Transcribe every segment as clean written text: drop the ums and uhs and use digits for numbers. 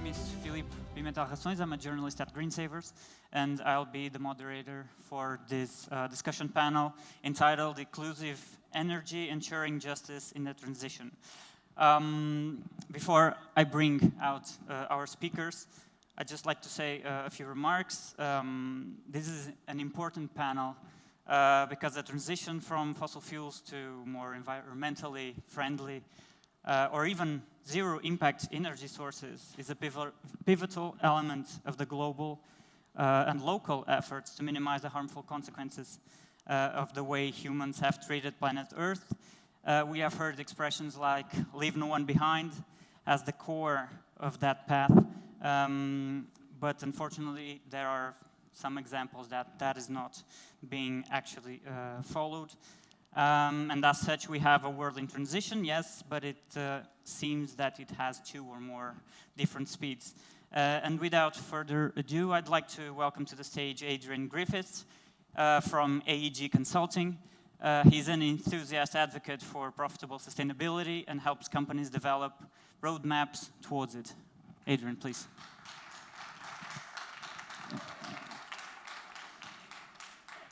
name is Filipe Rações. I'm a journalist at Green Savers, and I'll be the moderator for this discussion panel entitled Inclusive Energy Ensuring Justice in the Transition. Before I bring out our speakers, I'd just like to say a few remarks. This is an important panel because the transition from fossil fuels to more environmentally friendly or even zero-impact energy sources is a pivotal element of the global and local efforts to minimize the harmful consequences of the way humans have treated planet Earth. We have heard expressions like "leave no one behind" as the core of that path, but unfortunately there are some examples that that is not being actually followed. And as such, we have a world in transition, yes, but it seems that it has two or more different speeds. And without further ado, I'd like to welcome to the stage Adrian Griffiths from AEG Consulting. He's an enthusiast advocate for profitable sustainability and helps companies develop roadmaps towards it. Adrian, please.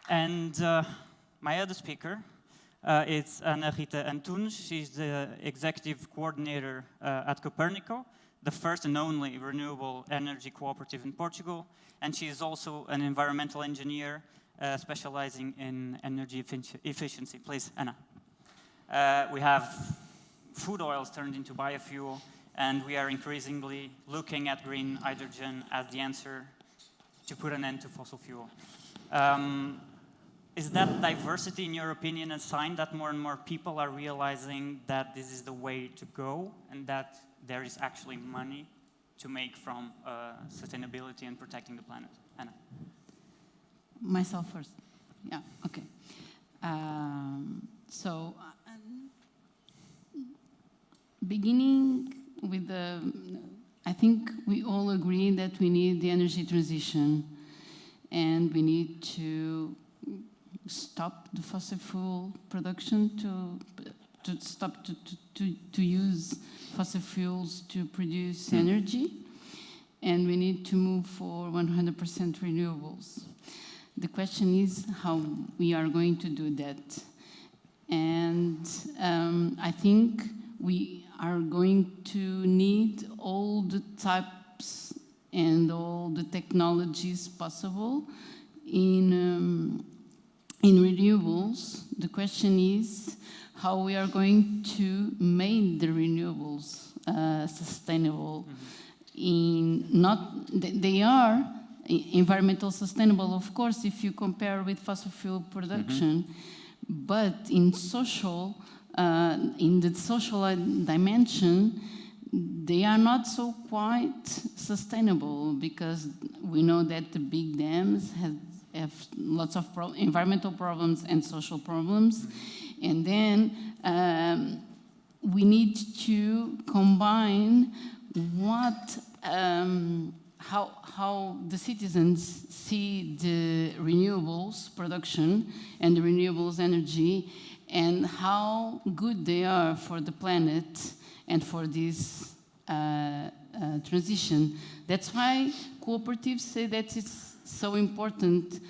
And my other speaker, it's Rita Antunes. She's the executive coordinator at Copernico, the first and only renewable energy cooperative in Portugal. And she is also an environmental engineer specializing in energy efficiency. Please, Anna. We have food oils turned into biofuel, and we are increasingly looking at green hydrogen as the answer to put an end to fossil fuel. Is that diversity, in your opinion, a sign that more and more people are realizing that this is the way to go and that there is actually money to make from sustainability and protecting the planet? Anna. Myself first. Yeah, okay. Beginning with I think we all agree that we need the energy transition and we need to stop the fossil fuel production, to stop to use fossil fuels to produce energy, and we need to move for 100% renewables. The question is how we are going to do that. And I think we are going to need all the types and all the technologies possible in renewables. The question is how we are going to make the renewables sustainable. They are environmental sustainable, of course, if you compare with fossil fuel production, but in the social dimension, they are not so quite sustainable, because we know that the big dams have lots of environmental problems and social problems. And then we need to combine how the citizens see the renewables production and the renewables energy, and how good they are for the planet and for this transition. That's why cooperatives say that it's so important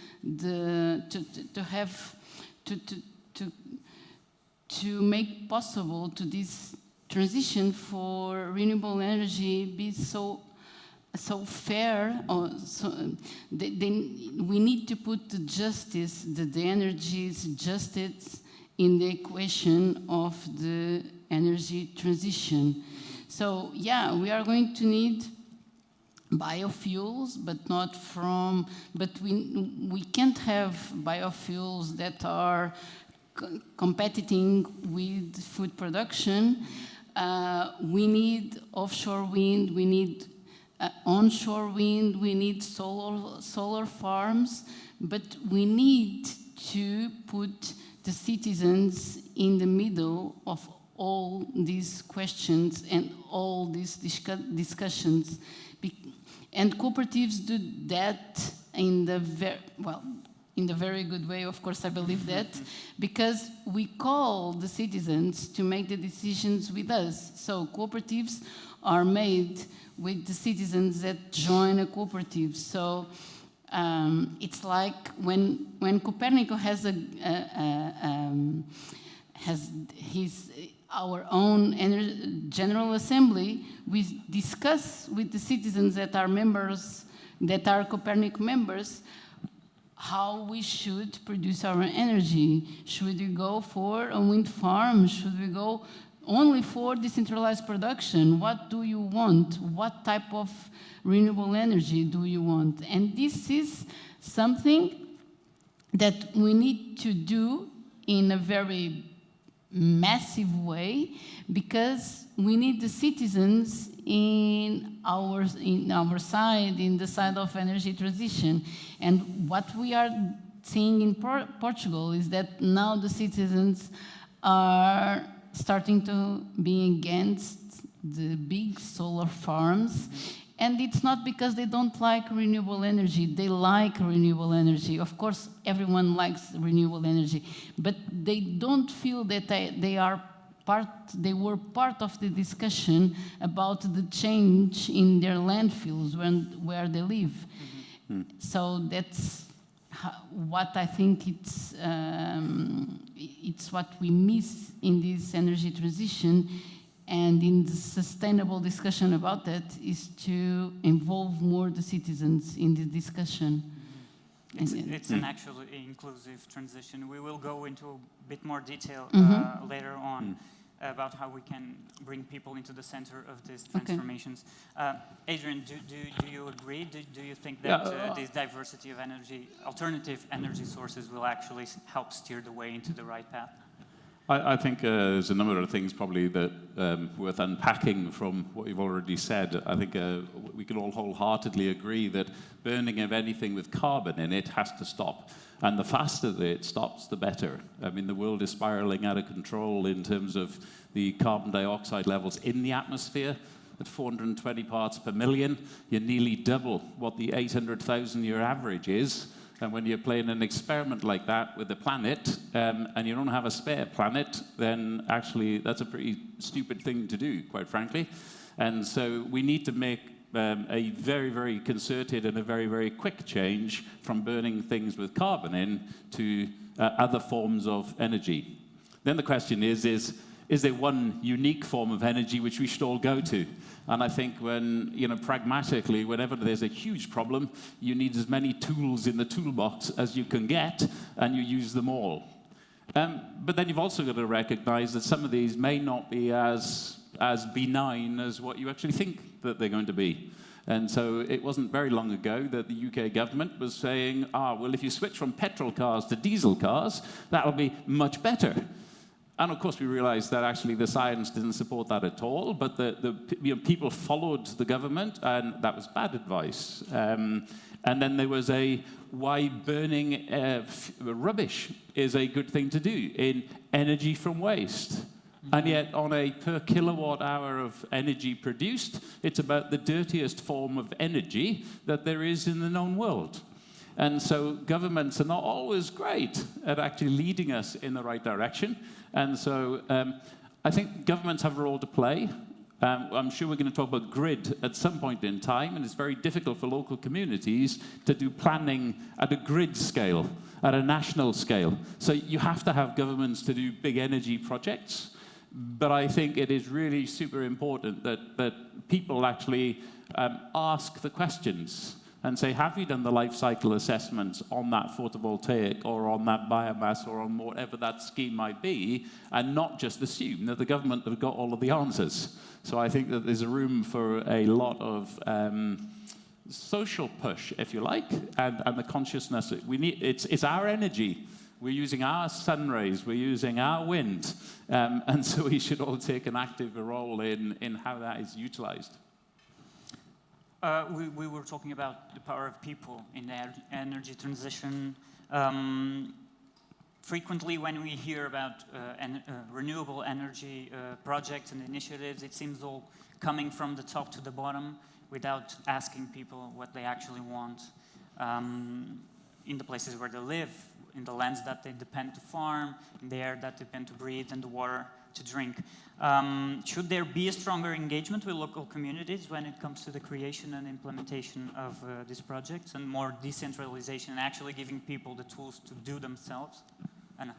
to make possible to this transition for renewable energy be so fair. We need to put the energy's justice in the equation of the energy transition. So yeah, we are going to need biofuels, but we can't have biofuels that are competing with food production. We need offshore wind, we need onshore wind, we need solar farms, but we need to put the citizens in the middle of all these questions and all these discussions. And cooperatives do that in the in a very good way, of course, I believe that, because we call the citizens to make the decisions with us. So cooperatives are made with the citizens that join a cooperative. So it's like when Copernico has our own General Assembly, we discuss with the citizens that are members, that are Copernic members, how we should produce our energy. Should we go for a wind farm? Should we go only for decentralized production? What do you want? What type of renewable energy do you want? And this is something that we need to do in a very massive way, because we need the citizens in our side, in the side of energy transition. And what we are seeing in Portugal is that now the citizens are starting to be against the big solar farms. And it's not because they don't like renewable energy. They like renewable energy. Of course, everyone likes renewable energy. But they don't feel that they were part of the discussion about the change in their landfills where they live. Mm-hmm. So that's what I think it's what we miss in this energy transition. And in the sustainable discussion about that is to involve more the citizens in the discussion. It's an actually inclusive transition. We will go into a bit more detail later on about how we can bring people into the center of these transformations. Okay. Adrian, do you agree? Do you think that this diversity of energy, alternative energy sources will actually help steer the way into the right path? I think there's a number of things probably that worth unpacking from what you've already said. I think we can all wholeheartedly agree that burning of anything with carbon in it has to stop. And the faster that it stops, the better. I mean, the world is spiraling out of control in terms of the carbon dioxide levels in the atmosphere. At 420 parts per million, you're nearly double what the 800,000-year average is. And when you're playing an experiment like that with the planet, and you don't have a spare planet, then actually that's a pretty stupid thing to do, quite frankly. And so we need to make a very, very concerted and a very, very quick change from burning things with carbon in to other forms of energy. Then the question is there one unique form of energy which we should all go to? And I think pragmatically, whenever there's a huge problem, you need as many tools in the toolbox as you can get, and you use them all. But then you've also got to recognize that some of these may not be as benign as what you actually think that they're going to be. And so it wasn't very long ago that the UK government was saying, well, if you switch from petrol cars to diesel cars, that'll be much better. And of course, we realized that actually the science didn't support that at all, but the people followed the government, and that was bad advice. And then there was why burning rubbish is a good thing to do in energy from waste. And yet, on a per kilowatt hour of energy produced, it's about the dirtiest form of energy that there is in the known world. And so governments are not always great at actually leading us in the right direction. And so I think governments have a role to play. I'm sure we're going to talk about grid at some point in time, and it's very difficult for local communities to do planning at a grid scale, at a national scale. So you have to have governments to do big energy projects. But I think it is really super important that people actually ask the questions and say, have you done the life cycle assessments on that photovoltaic or on that biomass or on whatever that scheme might be, and not just assume that the government have got all of the answers. So I think that there's a room for a lot of social push, if you like, and the consciousness. It's our energy. We're using our sun rays, we're using our wind, and so we should all take an active role in how that is utilized. We were talking about the power of people in the energy transition. Frequently, when we hear about renewable energy projects and initiatives, it seems all coming from the top to the bottom without asking people what they actually want. in the places where they live, in the lands that they depend to farm, in the air that they depend to breathe, and the water to drink. Should there be a stronger engagement with local communities when it comes to the creation and implementation of these projects, and more decentralization, and actually giving people the tools to do themselves? Anna.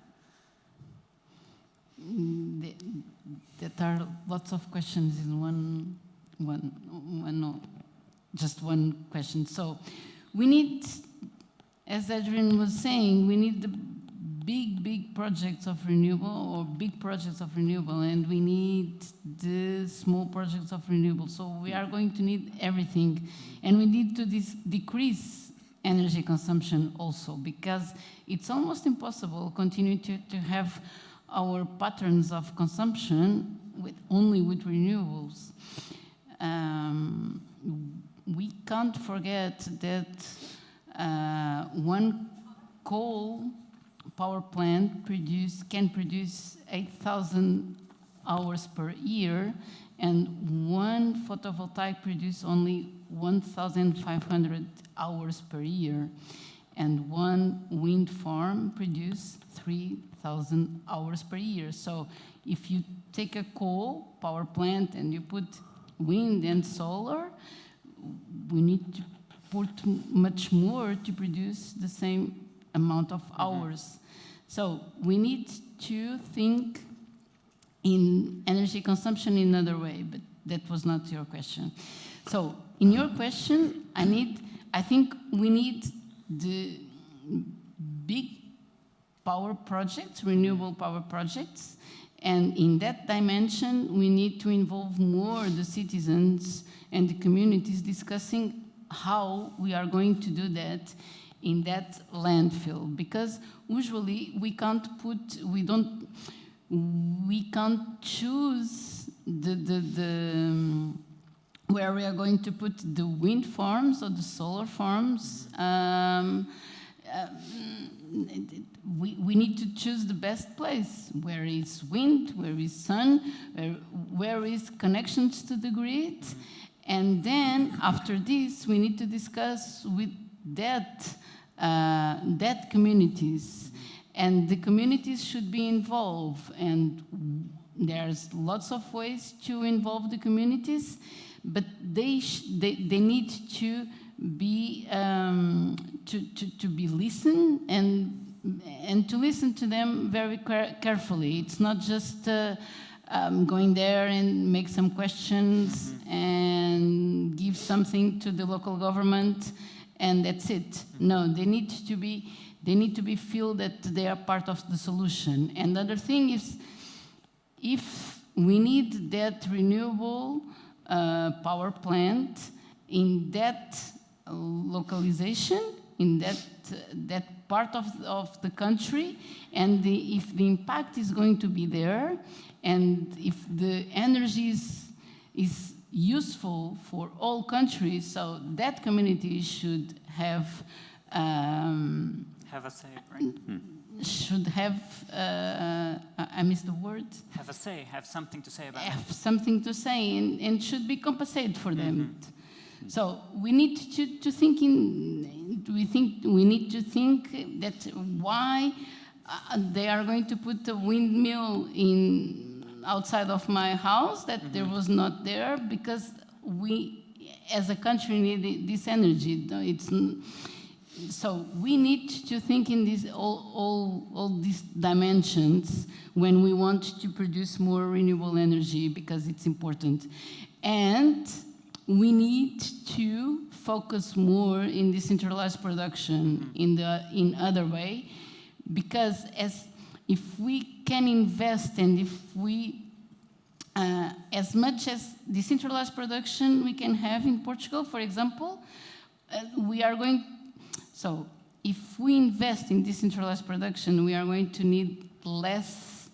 There are lots of questions in just one question. So we need, as Adrian was saying, we need the big projects of renewable, or big projects of renewable, and we need the small projects of renewable. So we are going to need everything, and we need to decrease energy consumption also, because it's almost impossible continue to have our patterns of consumption only with renewables. We can't forget that one coal power plant can produce 8,000 hours per year, and one photovoltaic produces only 1,500 hours per year, and one wind farm produces 3,000 hours per year. So if you take a coal power plant and you put wind and solar, we need to put much more to produce the same amount of hours. So we need to think in energy consumption in another way, but that was not your question. So in your question, I think we need the big power projects, renewable power projects, and in that dimension, we need to involve more the citizens and the communities discussing how we are going to do that in that landfill, because usually we can't choose where we are going to put the wind farms or the solar farms. We need to choose the best place. Where is wind? Where is sun? Where is connections to the grid? And then after this, we need to discuss with that communities, and the communities should be involved. And there's lots of ways to involve the communities, but they need to be listened, and to listen to them very carefully. It's not just going there and make some questions and give something to the local government and that's it. No, they need to be feel that they are part of the solution. And the other thing is, if we need that renewable power plant in that localization, in that part of the country, and if the impact is going to be there, and if the energy is useful for all countries, so that community should have a say, right? Should have, I missed the word. Have a say, have something to say about it. Have something to say, and should be compensated for them. So we need to think we need to think that why they are going to put a windmill outside of my house that there was not there, because we as a country need this energy. So we need to think in all these dimensions when we want to produce more renewable energy, because it's important. And we need to focus more in decentralized production in other way, because if we can invest, and if we as much as decentralized production we can have in Portugal, for example, we are going. So if we invest in decentralized production, we are going to need less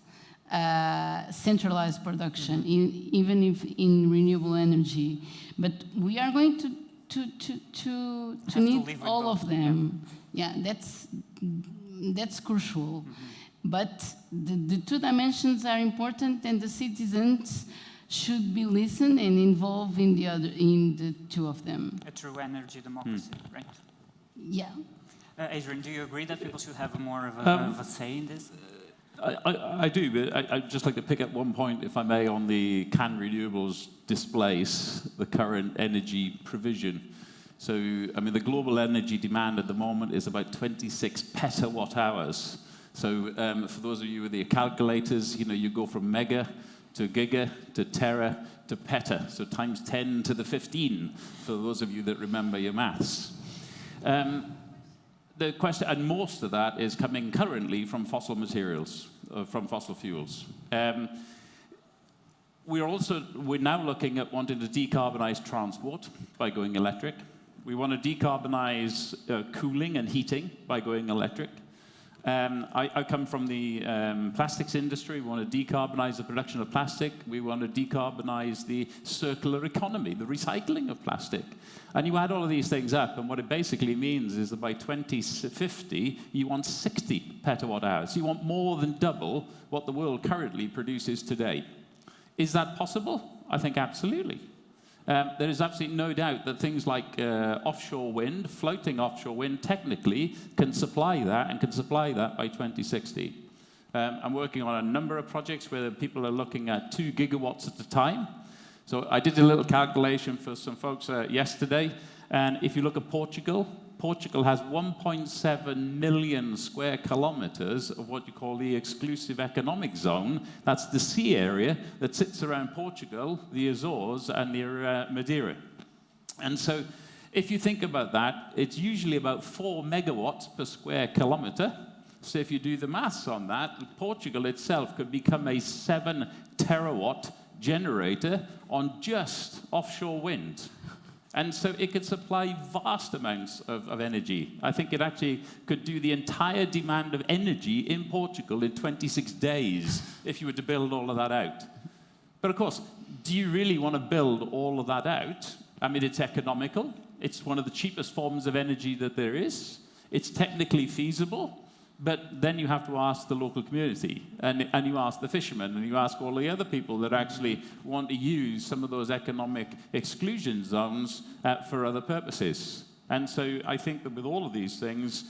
centralized production, even if in renewable energy. But we are going to need all of them. Yeah, that's crucial. But the two dimensions are important, and the citizens should be listened and involved in the two of them. A true energy democracy, right? Yeah. Adrian, do you agree that people should have more of a say in this? I do, but I'd just like to pick up one point, if I may, on the can renewables displace the current energy provision. So, I mean, the global energy demand at the moment is about 26 petawatt hours. So, for those of you with your calculators, you know, you go from mega to giga to tera to peta, so times 10 to the 15, for those of you that remember your maths. The question, and most of that is coming currently from fossil materials, from fossil fuels. We're now looking at wanting to decarbonize transport by going electric. We want to decarbonize cooling and heating by going electric. I come from the plastics industry. We want to decarbonize the production of plastic. We want to decarbonize the circular economy, the recycling of plastic. And you add all of these things up, and what it basically means is that by 2050, you want 60 petawatt hours. You want more than double what the world currently produces today. Is that possible? I think absolutely. There is absolutely no doubt that things like offshore wind, floating offshore wind, technically can supply that, and can supply that by 2060. I'm working on a number of projects where people are looking at 2 gigawatts at a time. So I did a little calculation for some folks yesterday, and if you look at Portugal, Portugal has 1.7 million square kilometers of what you call the exclusive economic zone. That's the sea area that sits around Portugal, the Azores, and near Madeira. And so if you think about that, it's usually about 4 megawatts per square kilometer. So if you do the maths on that, Portugal itself could become a 7 terawatt generator on just offshore wind. And so it could supply vast amounts of energy. I think it actually could do the entire demand of energy in Portugal in 26 days if you were to build all of that out. But of course, do you really want to build all of that out? I mean, it's economical. It's one of the cheapest forms of energy that there is. It's technically feasible. But then you have to ask the local community, and you ask the fishermen, and you ask all the other people that actually want to use some of those economic exclusion zones for other purposes. And so I think that with all of these things,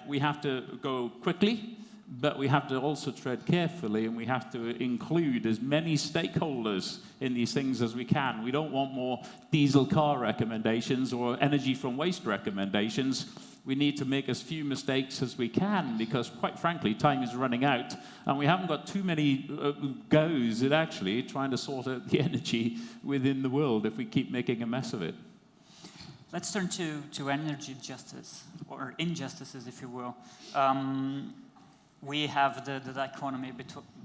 we have to go quickly, but we have to also tread carefully, and we have to include as many stakeholders in these things as we can. We don't want more diesel car recommendations or energy from waste recommendations. We need to make as few mistakes as we can, because, quite frankly, time is running out, and we haven't got too many goes at actually trying to sort out the energy within the world if we keep making a mess of it. Let's turn to energy justice, or injustices, if you will. We have the dichotomy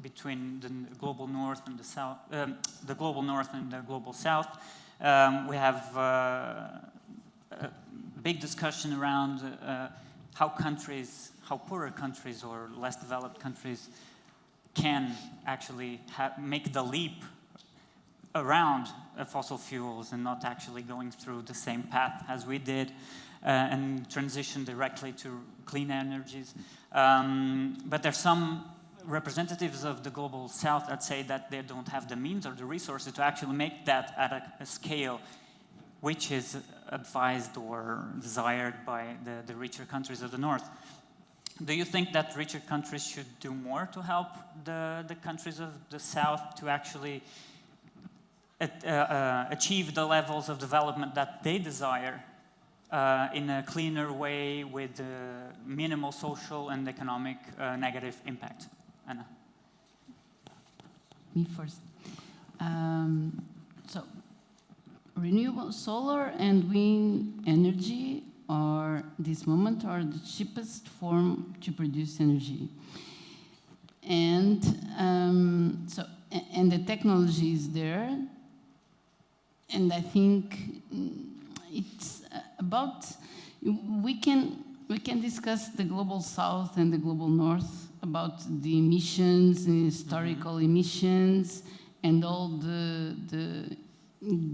between the global north and the south, the global north and the global south. We have big discussion around how poorer countries or less developed countries can actually make the leap around fossil fuels and not actually going through the same path as we did and transition directly to clean energies. But there's some representatives of the global south that say that they don't have the means or the resources to actually make that at a scale which is advised or desired by the richer countries of the north. Do you think that richer countries should do more to help the countries of the south to actually achieve the levels of development that they desire in a cleaner way with minimal social and economic negative impact? Anna? Me first. Renewable solar and wind energy are, this moment, are the cheapest form to produce energy. And and the technology is there. And I think it's about, we can discuss the global south and the global north about the emissions, the historical emissions, and all the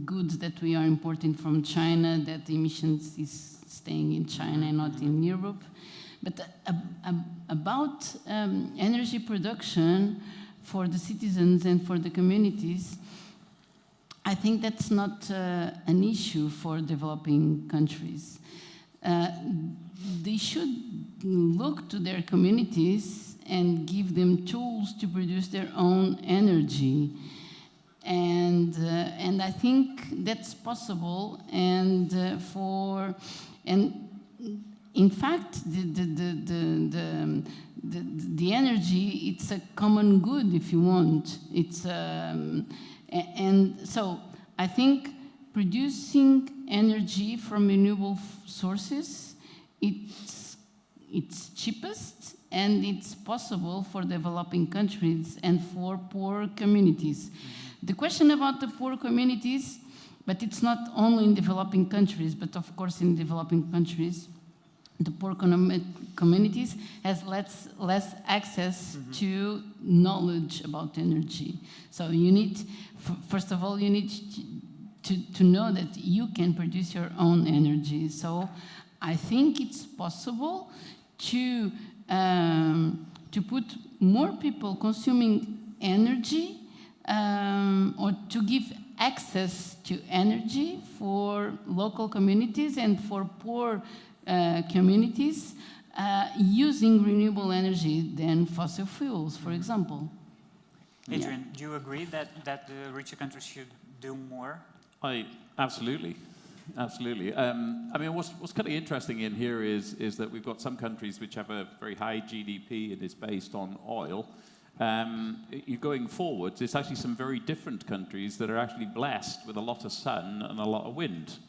goods that we are importing from China, that the emissions is staying in China and not in Europe. But about energy production for the citizens and for the communities, I think that's not an issue for developing countries. they should look to their communities and give them tools to produce their own energy. And I think that's possible. And in fact, the energy, it's a common good, if you want. It's and so I think producing energy from renewable sources, it's cheapest, and it's possible for developing countries and for poor communities. The question about the poor communities, but it's not only in developing countries, but of course in developing countries, the poor communities has less access to knowledge about energy. So you need, first of all, you need to know that you can produce your own energy. So I think it's possible to put more people consuming energy, or to give access to energy for local communities and for poor communities using renewable energy than fossil fuels, for example. Adrian, do you agree that the richer countries should do more? Absolutely. I mean, what's kind of interesting in here is that we've got some countries which have a very high GDP and is based on oil. You're going forwards, it's actually some very different countries that are actually blessed with a lot of sun and a lot of wind.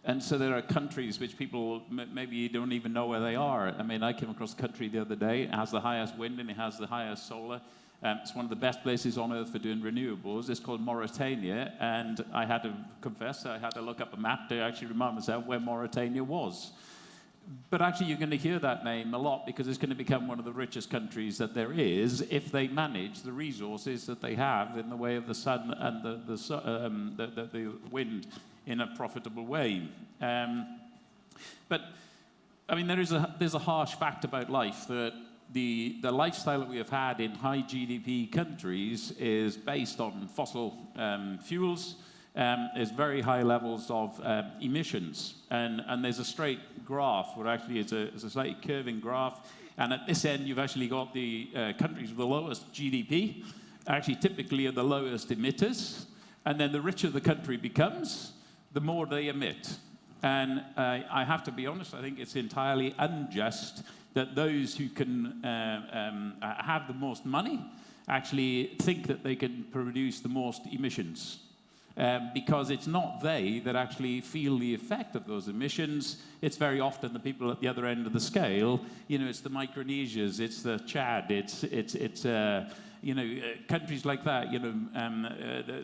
And so there are countries which people maybe don't even know where they are. I mean, I came across a country the other day. It has the highest wind and it has the highest solar. It's one of the best places on earth for doing renewables. It's called Mauritania. And I had to confess, I had to look up a map to actually remind myself where Mauritania was. But actually, you're going to hear that name a lot because it's going to become one of the richest countries that there is if they manage the resources that they have in the way of the sun and the wind in a profitable way. But I mean, there's a harsh fact about life that the lifestyle that we have had in high GDP countries is based on fossil fuels. There's very high levels of emissions, and there's a straight graph, where actually it's a slightly curving graph, and at this end you've actually got the countries with the lowest GDP, actually typically are the lowest emitters, and then the richer the country becomes, the more they emit. And I have to be honest, I think it's entirely unjust that those who can have the most money actually think that they can produce the most emissions. Because it's not they that actually feel the effect of those emissions. It's very often the people at the other end of the scale. You know, it's the Micronesias, it's the Chad, it's countries like that. You know,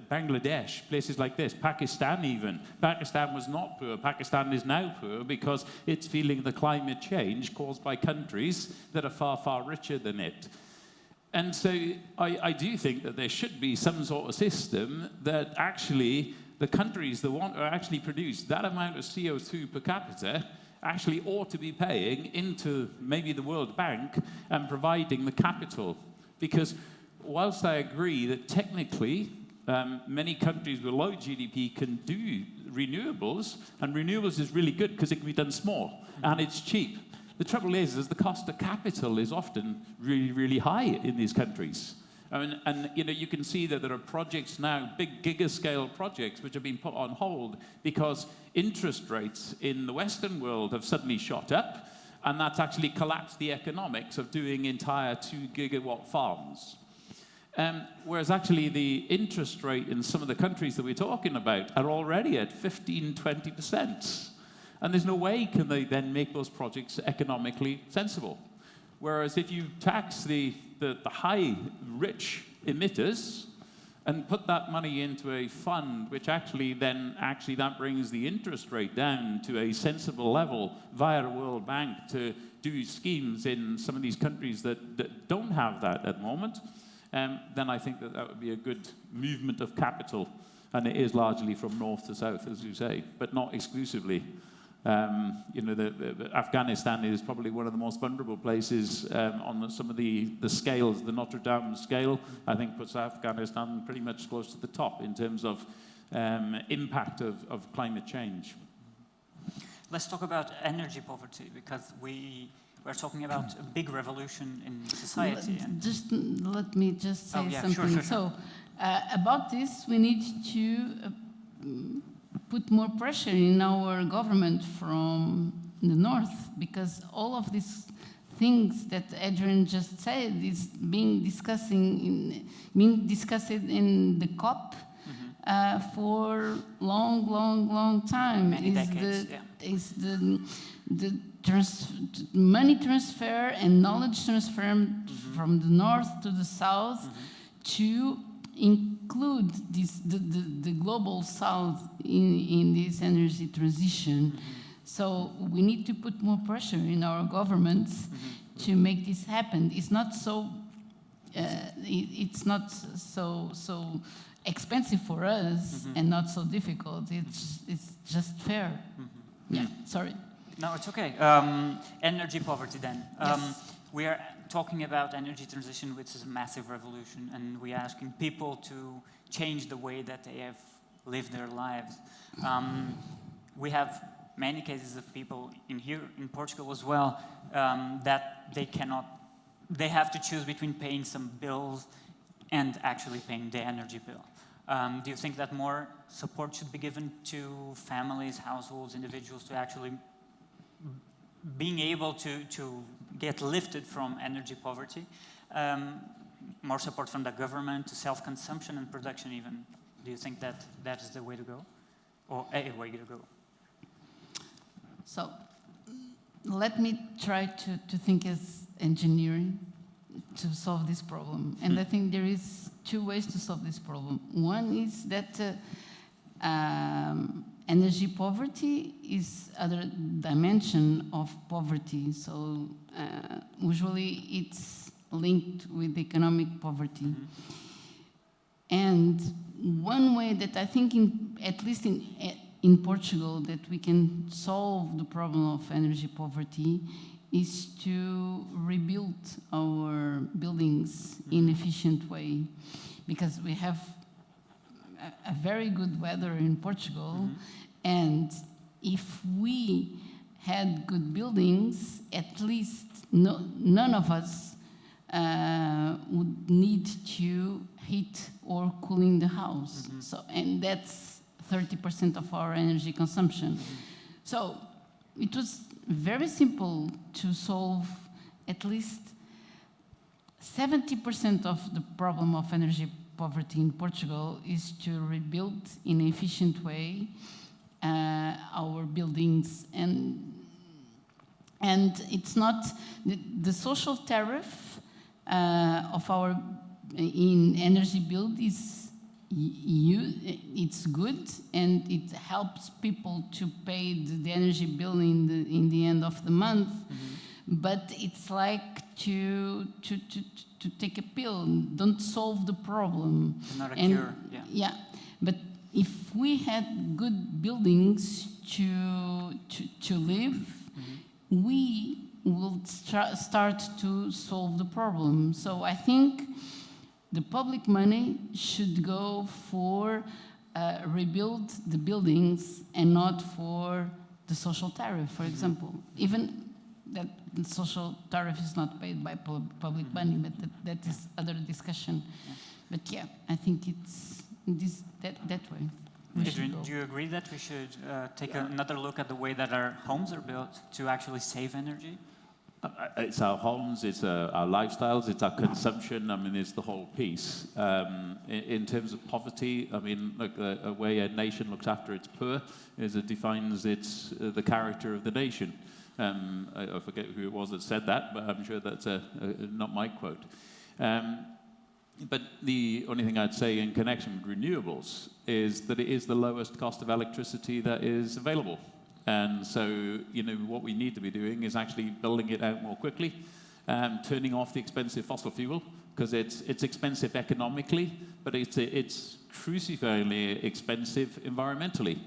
Bangladesh, places like this, Pakistan even. Pakistan was not poor. Pakistan is now poor because it's feeling the climate change caused by countries that are far, far richer than it. And so I do think that there should be some sort of system that actually the countries that want to actually produce that amount of CO2 per capita actually ought to be paying into maybe the World Bank and providing the capital. Because whilst I agree that technically many countries with low GDP can do renewables, and renewables is really good because it can be done small and it's cheap. The trouble is the cost of capital is often really, really high in these countries. I mean, and you know, you can see that there are projects now, big giga-scale projects, which have been put on hold because interest rates in the Western world have suddenly shot up, and that's actually collapsed the economics of doing entire 2-gigawatt farms. Whereas actually the interest rate in some of the countries that we're talking about are already at 15-20%. And there's no way can they then make those projects economically sensible. Whereas if you tax the high, rich emitters and put that money into a fund, which actually that brings the interest rate down to a sensible level via the World Bank to do schemes in some of these countries that don't have that at the moment, then I think that would be a good movement of capital. And it is largely from north to south, as you say, but not exclusively. You know, Afghanistan is probably one of the most vulnerable places on some of the scales. The Notre Dame scale, I think, puts Afghanistan pretty much close to the top in terms of impact of climate change. Let's talk about energy poverty, because we're talking about a big revolution in society. Just let me just say something. Sure. So, about this, we need to put more pressure in our government from the north, because all of these things that Adrian just said is being discussed in the COP for long time. Many decades. Is the money transfer and knowledge transfer from the north to the south to include the global south in this energy transition. So we need to put more pressure in our governments to make this happen. It's not so expensive for us and not so difficult. It's just fair. Yeah, sorry. No, it's okay. Energy poverty then. Yes. We are talking about energy transition, which is a massive revolution, and we are asking people to change the way that they have lived their lives. We have many cases of people here in Portugal as well, that they have to choose between paying some bills and actually paying the energy bill. Do you think that more support should be given to families, households, individuals to actually being able to get lifted from energy poverty? More support from the government to self-consumption and production even. Do you think that that is the way to go? Or a way to go? So let me try to think as engineering to solve this problem. And I think there is two ways to solve this problem. One is that energy poverty is other dimension of poverty. So usually it's linked with economic poverty. And one way that I think, at least in Portugal, that we can solve the problem of energy poverty is to rebuild our buildings in an efficient way, because we have a very good weather in Portugal, and if we had good buildings, at least none of us would need to heat or cooling the house. So, and that's 30% of our energy consumption. So it was very simple to solve at least 70% of the problem of energy poverty in Portugal is to rebuild in an efficient way our buildings, and it's not the social tariff of our in energy build is it's good, and it helps people to pay the energy bill in the end of the month. But it's like to take a pill. Don't solve the problem. Not a cure. Yeah. But if we had good buildings to live, we will start to solve the problem. So I think the public money should go for rebuild the buildings and not for the social tariff, for example. Even that the social tariff is not paid by public money, but that is other discussion. But yeah, I think it's that way. Adrian, do you agree that we should take another look at the way that our homes are built to actually save energy? It's our homes, it's our lifestyles, it's our consumption. I mean, it's the whole piece. In terms of poverty, I mean, look, a way a nation looks after its poor is it defines the character of the nation. I forget who it was that said that, but I'm sure that's not my quote. But the only thing I'd say in connection with renewables is that it is the lowest cost of electricity that is available. And so, what we need to be doing is actually building it out more quickly, turning off the expensive fossil fuel, because it's expensive economically, but it's crucifyingly expensive environmentally,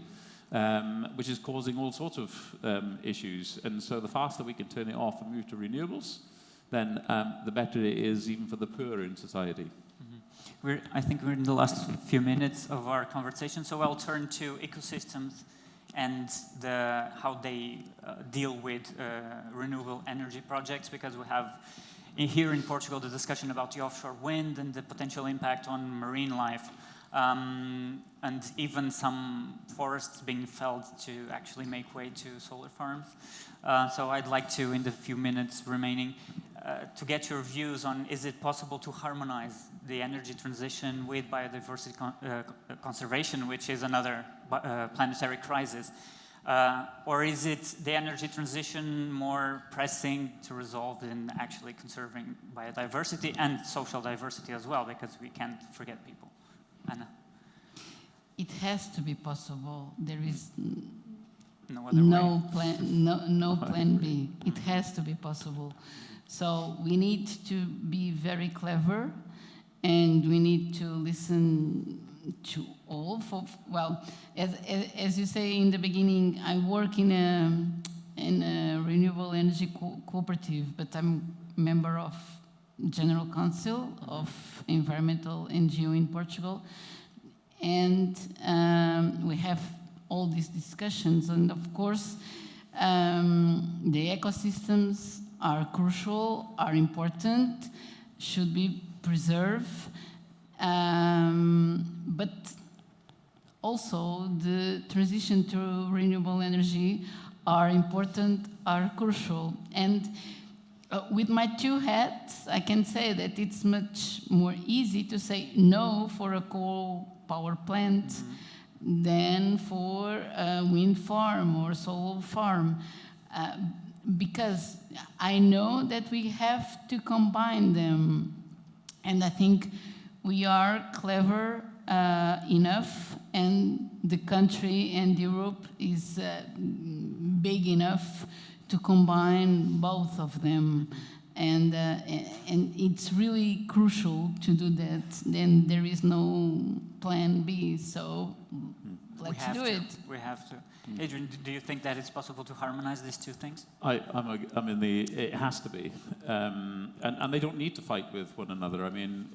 which is causing all sorts of issues. And so the faster we can turn it off and move to renewables, then the better it is even for the poor in society. I think we're in the last few minutes of our conversation, so I'll turn to ecosystems and how they deal with renewable energy projects, because we have here in Portugal the discussion about the offshore wind and the potential impact on marine life, and even some forests being felled to actually make way to solar farms. So I'd like to, in the few minutes remaining, to get your views on, is it possible to harmonize the energy transition with biodiversity conservation, which is another planetary crisis? Or is it the energy transition more pressing to resolve in actually conserving biodiversity and social diversity as well, because we can't forget people? Anna? It has to be possible. There is No other way. no plan B. It has to be possible. So we need to be very clever, and we need to listen to all. Well, as you say in the beginning, I work in a renewable energy cooperative, but I'm member of General Council of Environmental NGO in Portugal, and we have all these discussions, and of course the ecosystems are crucial, are important, should be preserved, but also the transition to renewable energy are important, are crucial. And with my two hats, I can say that it's much more easy to say no for a coal power plant than for a wind farm or solar farm, because I know that we have to combine them, and I think we are clever enough, and the country and Europe is big enough to combine both of them, and it's really crucial to do that. Then there is no plan B, so let's do it. We have to. Adrian, do you think that it's possible to harmonize these two things? It has to be, and they don't need to fight with one another. I mean,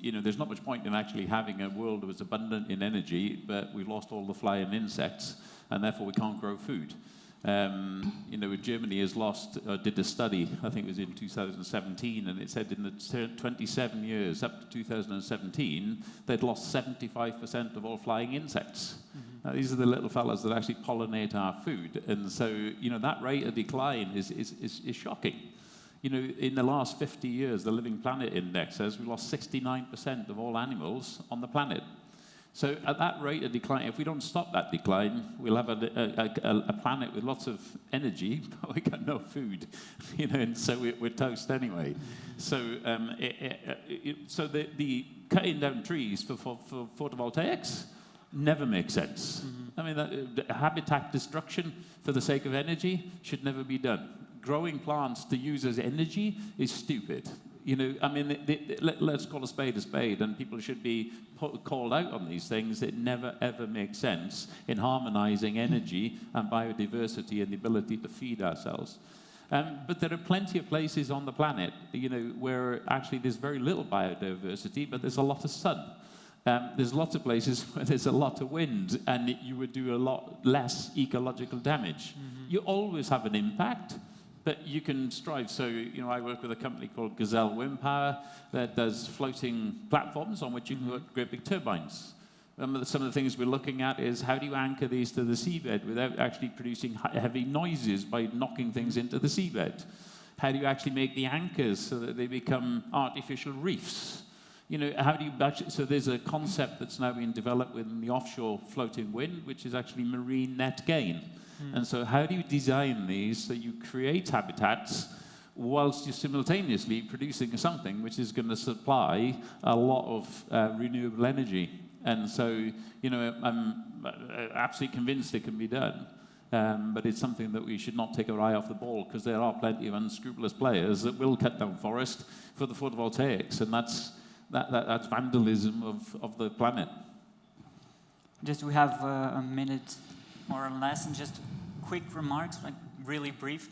there's not much point in actually having a world that was abundant in energy, but we've lost all the flying insects, and therefore we can't grow food. Germany has did a study, I think it was in 2017, and it said in the 27 years up to 2017, they'd lost 75% of all flying insects. Now, these are the little fellas that actually pollinate our food, and so, that rate of decline is shocking. In the last 50 years, the Living Planet Index says we lost 69% of all animals on the planet. So at that rate of decline, if we don't stop that decline, we'll have a planet with lots of energy, but we got no food, and so we're toast anyway. So the cutting down trees for photovoltaics never makes sense. I mean, habitat destruction for the sake of energy should never be done. Growing plants to use as energy is stupid. Let's call a spade, and people should be called out on these things. It never, ever makes sense in harmonizing energy and biodiversity and the ability to feed ourselves. But there are plenty of places on the planet, where actually there's very little biodiversity, but there's a lot of sun. There's lots of places where there's a lot of wind, and you would do a lot less ecological damage. You always have an impact, but you can strive. So, I work with a company called Gazelle Wind Power that does floating platforms on which you can put great big turbines. Some of the things we're looking at is how do you anchor these to the seabed without actually producing heavy noises by knocking things into the seabed? How do you actually make the anchors so that they become artificial reefs? How do you actually, so there's a concept that's now being developed within the offshore floating wind, which is actually marine net gain. And so how do you design these so you create habitats whilst you're simultaneously producing something which is going to supply a lot of renewable energy? And so, I'm absolutely convinced it can be done. But it's something that we should not take our eye off the ball, because there are plenty of unscrupulous players that will cut down forest for the photovoltaics, and that's vandalism of the planet. We have a minute more or less, and just quick remarks, like really brief.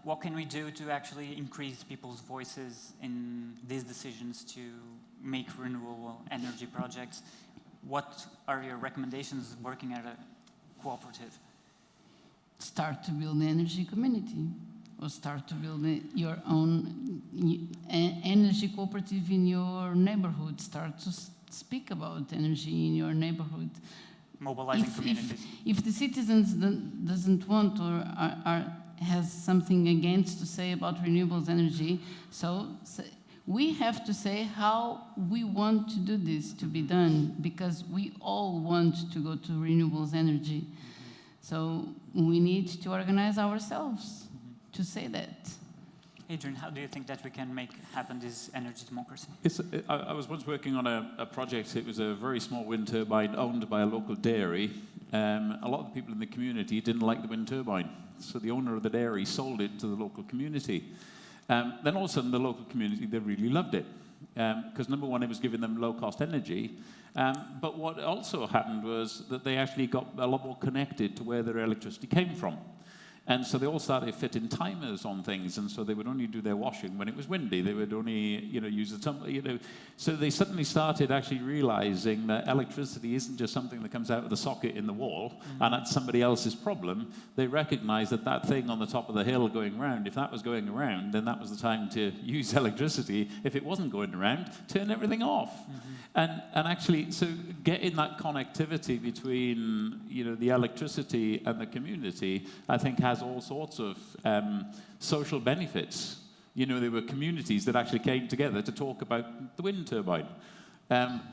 What can we do to actually increase people's voices in these decisions to make renewable energy projects? What are your recommendations working at a cooperative? Start to build an energy community, or start to build your own energy cooperative in your neighborhood. Start to speak about energy in your neighborhood. Mobilizing communities. If the citizens doesn't want or has something against to say about renewables energy, so we have to say how we want to do this to be done, because we all want to go to renewables energy. So we need to organize ourselves to say that. Adrian, how do you think that we can make happen this energy democracy? I was once working on a project. It was a very small wind turbine owned by a local dairy. A lot of the people in the community didn't like the wind turbine, so the owner of the dairy sold it to the local community. Then all of a sudden, the local community, they really loved it, because number one, it was giving them low-cost energy. But what also happened was that they actually got a lot more connected to where their electricity came from. And so they all started fitting timers on things, and so they would only do their washing when it was windy. They would only, use the tumbler, So they suddenly started actually realizing that electricity isn't just something that comes out of the socket in the wall, and that's somebody else's problem. They recognized that that thing on the top of the hill going around, if that was going around, then that was the time to use electricity. If it wasn't going around, turn everything off. And actually, so getting that connectivity between, the electricity and the community, I think has all sorts of social benefits. There were communities that actually came together to talk about the wind turbine,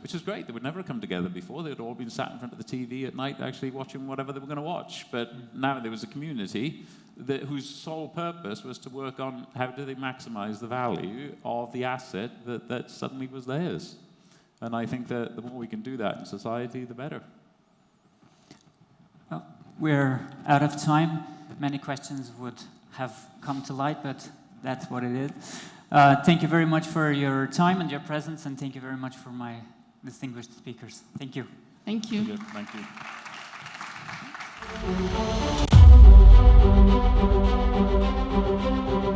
which was great. They would never have come together before. They'd all been sat in front of the TV at night actually watching whatever they were going to watch. But now there was a community whose sole purpose was to work on how do they maximize the value of the asset that suddenly was theirs. And I think that the more we can do that in society, the better. Well, we're out of time. Many questions would have come to light, but that's what it is. Thank you very much for your time and your presence, and thank you very much for my distinguished speakers. Thank you. Thank you. Thank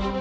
you.